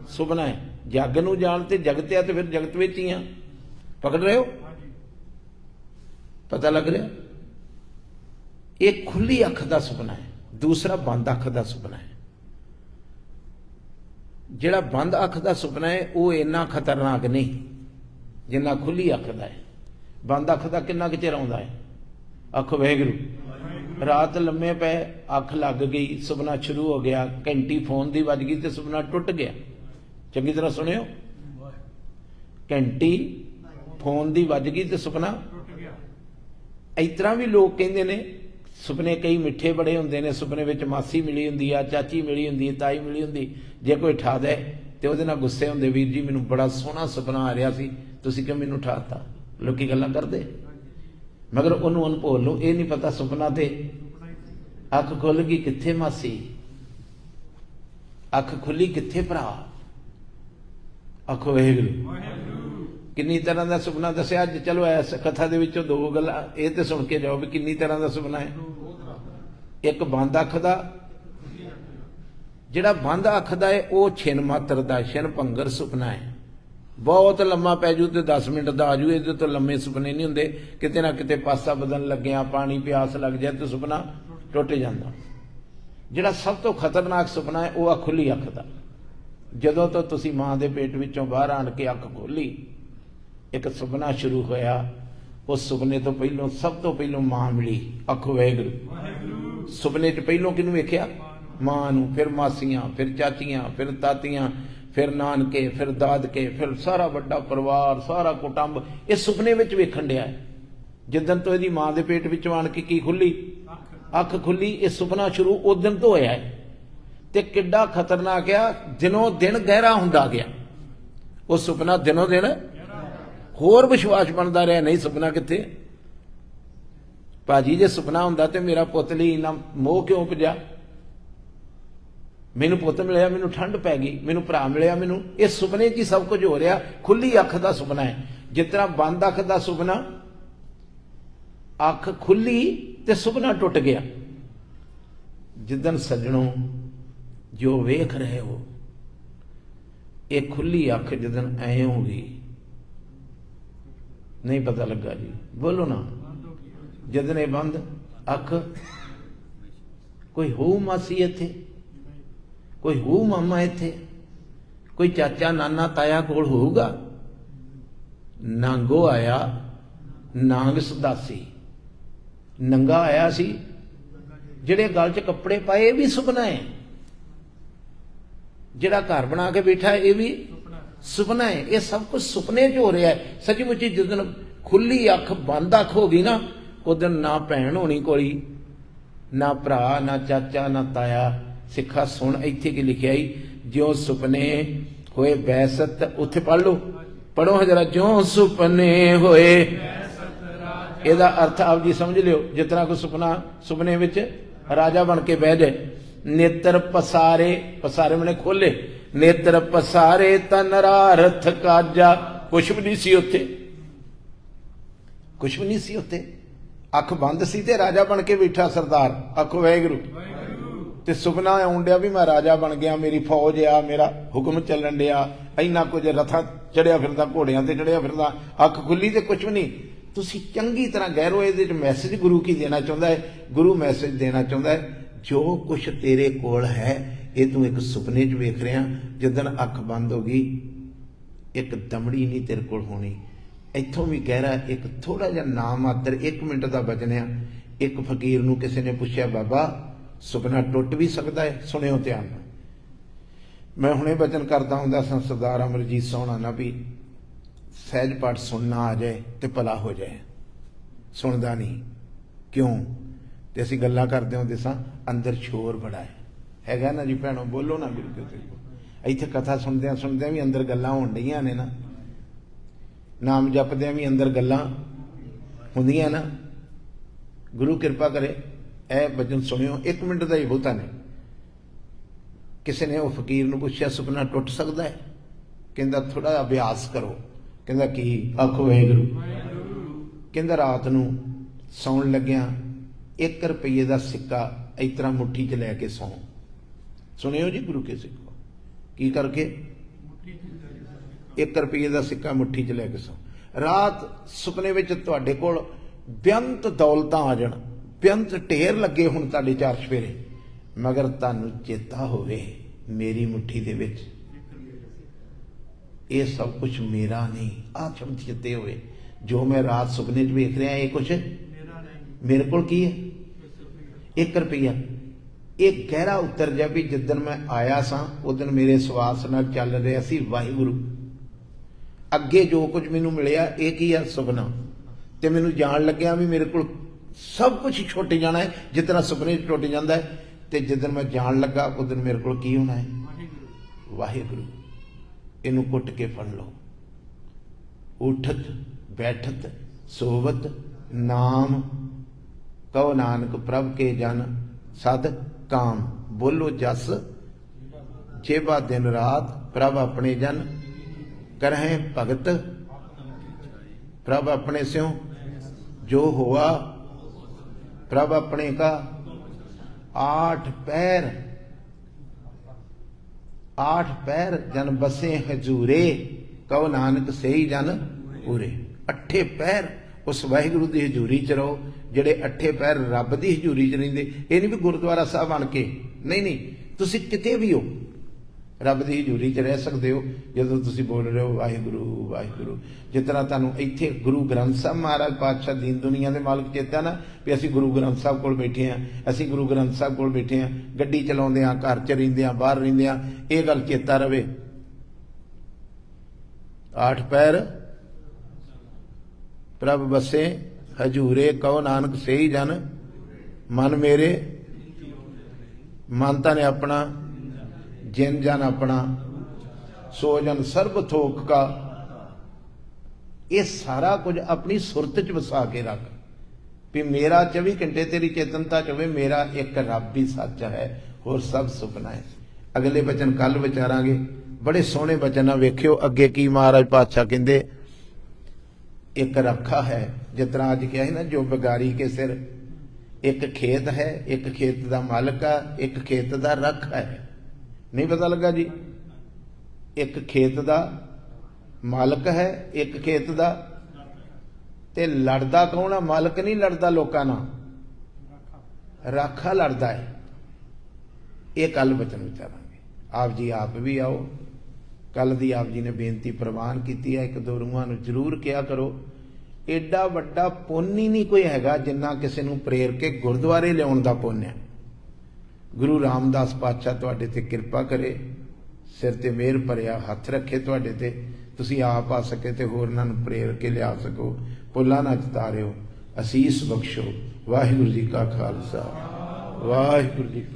सुपना है जग नूं जानते जगत है तो फिर जगत विच ही आ पकड़ रहे हो पता लग रहा एक खुली अख का सुपना है दूसरा बंद अख का सुपना है। जिहड़ा बंद अख का सुपना है वो इन्ना खतरनाक नहीं जिन्ना खुली अख का है। बंद अख का किन्ना चिर आउंदा है अख वाहिगुरू रात लम्मे पे अख लग गई सुपना शुरू हो गया घंटी फोन की वज गई तो सुपना टुट गया। चंगी तरह सुनियो घंटी फोन की वज गई तो सुपना इस तरह भी लोग कहते ने सुपने कई मिठे बड़े होंगे ने सुपने में मासी मिली होंगी आ चाची मिली होंगी ताई मिली होंगी जे कोई ठा दे तो वो गुस्से होंगे वीर जी मैनू बड़ा सोहना सुपना आ रहा सी तुसीं क्यों मैनू ठाता लोग गल्लां करदे मगर उन्होंने अनभोल लो ये नहीं पता सुपना ते अख खुल गई कित्थे मासी अख खुली कित्थे भरा आखो वाहिगुरू किन्नी तरह का सुपना दसिया अज। चलो इस कथा दे विचों दो गल्लां ये तो सुन के जाओ भी किन्नी तरह का सुपना है। एक बंद अख दा, जिहड़ा बंद अख दा है वो छिन मात्र दा छिन भंगर सुपना है। बहुत लम्मा पै जू तो 10 मिनट का आजू, ये तो लम्मे सुपने नहीं होंगे। किते ना किते पासा बदन लग्या, पानी प्यास लग जाए तो सुपना टुट जाता। जिहड़ा सब तो खतरनाक सुपना है वह खुली अख दा। जदों तो तुसी मां दे पेट विचों बाहर आण के अख खोली, एक सुपना शुरू होया। उस सुपने तो पहलों सब तो पहलों मां मिली, अख वाहिगुरू। सुपने च पहलों किनू वेख्या? मां नूं, फिर मासियां, फिर चाचियां, फिर तातियां, फिर नानके, फिर दादके, फिर सारा वड्डा परिवार, सारा कुटुंब इस सुपने विच वेखण दिया है। जिदन तो इहदी मां दे पेट विचों आण के की खुली? अख खुली। यह सुपना शुरू उस दिन तो होया है। ते किड्डा खतरनाक आ, दिनों दिन गहरा हुंदा गया। वो सुपना दिनों दिन होर विश्वास बनता रहा। नहीं सुपना कित्थे भाजी, जे सुपना हुंदा ते मेरा पुत लई इन्ना मोह क्यों उपजा? मैनू पुत मिलिया, मैनू ठंड पै गई, मैनू भरा मिलिया, मैनू इस सुपने च ही सब कुछ हो रहा। खुली अख का सुपना है। जिस तरह बंद अख का सुपना, अख खुली ते सुपना टुट गया। जिदन सज्जणों जो वेख रहे हो, ये खुली अख जिदन ऐ होगी, नहीं पता लगा जी, बोलो ना। जिदन बंद अख, कोई हो मासी इत्थे, कोई हो मामा इत्थे, कोई चाचा नाना ताया कोल होगा? नांगो आया, नांग सदासी, नंगा आया सी, जिहड़े गल च कपड़े पाए भी सुपना है, जिहड़ा घर बना के बैठा है ये भी सुपना है। ये सब कुछ सुपने च हो रहा है। सच्ची मुच्ची जिस दिन खुली अख बंद अख हो गई ना, उस दिन ना भैन होनी कोई, ना भरा, ना चाचा, ना ताया। सिखा सुन इत्थे की लिखिया ही, ज्यों सुपने होए बैसत, उत्थे पढ़ लो, पढ़ो जरा, ज्यों सुपने होए। ਇਹਦਾ अर्थ आप जी समझ लियो। जितना कोई सुपना सुपने विच राजा बन के बह जाए। नेत्र पसारे, पसारे मैंने खोले, नेत्र पसारे तन रारथ काजा। कुछ भी नहीं सी उत्थे, कुछ भी नहीं सी उत्थे। अख बंद सी ते राजा बन के बैठा सरदार, अख वाहिगुरू। ते सुपना आउण डिया भी मैं राजा बन गया, मेरी फौज आ, मेरा हुक्म चलन डिया, इन्ना कुछ रथा चढ़िया फिरदा, घोड़ियां ते चढ़िया फिरदा, अख खुली ते कुछ भी नहीं। तुसी चंगी तरह गहरो इहदे च मैसेज गुरु की देना चाहुंदा है। गुरु मैसेज देना चाहुंदा है, जो कुछ तेरे कोल है ये तू एक सुपने च वेख रहा। जिदन अख बंद हो गई, एक दमड़ी नहीं तेरे कोल होनी। इत्थों भी गहरा एक थोड़ा जिहा नाम मात्र 1 मिनट का बचनिया। एक फकीर नूं किसी ने पूछा, बाबा सुपना टुट भी सकता है? सुनियो ध्यान नाल। मैं हुणे वचन करता हुंदा सा सरदार अमरजीत सोहना ना भी सहज पाठ सुनना आ जाए तो भला हो जाए। सुनता नहीं क्यों? तो असीं गल्लां करदे हुंदे सां, अंदर शोर बड़ा हैगा ना जी भैणों, बोलो ना बिल्कुल। इत्थे कथा सुनद्या सुनद्या भी अंदर गल्लां होण डईआं ने ना, नाम जपद्या भी अंदर गल्लां हुंदियां ना। गुरु किरपा करे ए वचन सुनियो, 1 मिनट का ही बहुता ने। किसी ने वो फकीर नूं पुछया, सुपना टुट सकता है? कहंदा थोड़ा अभ्यास करो। कहंदा की? आखो वाहिगुरू। कहंदा रात नूं सौण लग्या 1 रुपये का सिक्का इस तरह मुट्ठी च लैके सौ। सुनियो जी गुरु के सिक्खो की करके, 1 रुपये का सिक्का मुट्ठी च लैके सौ। रात सुपने विच तुहाडे कोल बेअंत दौलतां आ जाण, बेअंत ढेर लगे हुण तुहाडे 4 चफेरे, मगर तुहानूं चेता होवे मेरी मुट्ठी दे विच ये सब कुछ मेरा नहीं। आ शब्द चेते हुए, जो मैं रात सुपने च वेख रहा, ये कुछ मेरे को की है? 1 रुपया। एक गहरा उतर जा भी जिदन मैं आया सा उस दिन मेरे सवास नाल चल रहा सी वाहिगुरू। अगे जो कुछ मैनू मिलिया ये की है? सुपना। ते मैनू जान लग्या भी मेरे को सब कुछ छुट जाना है, जितना सुपने च टुट जाता है। तो जिदन मैं जान लगा उस दिन मेरे को की होना है? वाहिगुरू। इनू कुट के फड़ लो। उठत बैठत सोवत नाम, कहो नानक प्रभ के जन सद काम। बोलो जस जेबा दिन रात, प्रभ अपने जन करहे भगत प्रभ अपने स्यों जो हुआ, प्रभ अपने का 8 पैर, 8 पैर जन बसे हजूरे, कहो नानक सही जन पूरे। 8 पैर उस वाहिगुरु की हजूरी च रहो, ਜਿਹੜੇ 8 पैर रब की हजूरी च रहिंदे। ये नहीं भी गुरुद्वारा साहब बन के, नहीं नहीं, तुसी किते भी हो रब की हजूरी च रह सकते हो ਜਦੋਂ ਤੁਸੀਂ बोल रहे हो वाहिगुरु वाहिगुरु। जिस तरह तुहानूं इत्थे गुरु ग्रंथ साहब महाराज पातशाह दीन दुनिया के मालिक चेता ना भी असीं गुरु ग्रंथ साहब कोल बैठे हाँ, असीं गुरु ग्रंथ साहब कोल बैठे हाँ, गड्डी चलाउंदे हाँ, घर च रहिंदे हाँ, बाहर रहिंदे हाँ, ये गल चेता रवे। 8 पैर प्रभ बसे हजूरे, कहो नानक सही जन मन मेरे। मनता ने अपना, जिन जन अपना, सो जन सर्ब थोक का। ये सारा कुछ अपनी सुरत च वसा के रख भी मेरा 24 घंटे तेरी चेतनता च होवे, मेरा एक रब ही सच है, होर सब सुपना है। अगले वचन कल विचारांगे, बड़े सोहने वचन वेख्यो अगे की महाराज पातशाह कहंदे। एक रखा है, जिस तरह अज कहा ना, जो बगारी के सिर। एक खेत है, एक खेत का मालिक है, एक खेत का रख है। नहीं पता लगा जी? एक खेत का मालिक है, एक खेत का, ते लड़दा कौन है? मालिक नहीं लड़दा लोकां नाल, राखा लड़दा है। ये कल वचन विचारांगे। आप जी आप भी आओ। कल दी आप जी ने बेनती प्रवान की है, 1-2 रूहां नूं जरूर किया करो। एडा वड्डा पुण्य ही नहीं कोई हैगा जिन्ना किसी नूं प्रेर के गुरुद्वारे लियाउण दा पुण्य। गुरु रामदास पातशाह तुहाडे ते कृपा करे, सिर ते मेहर भरिया हथ रखे तुहाडे ते, तुसीं आप आ सके ते होरनां नूं प्रेर के लिया सको। भुल्लां ना चितारिओ, असीस बख्शो। वाहिगुरू जी का खालसा, वाहिगुरू जी की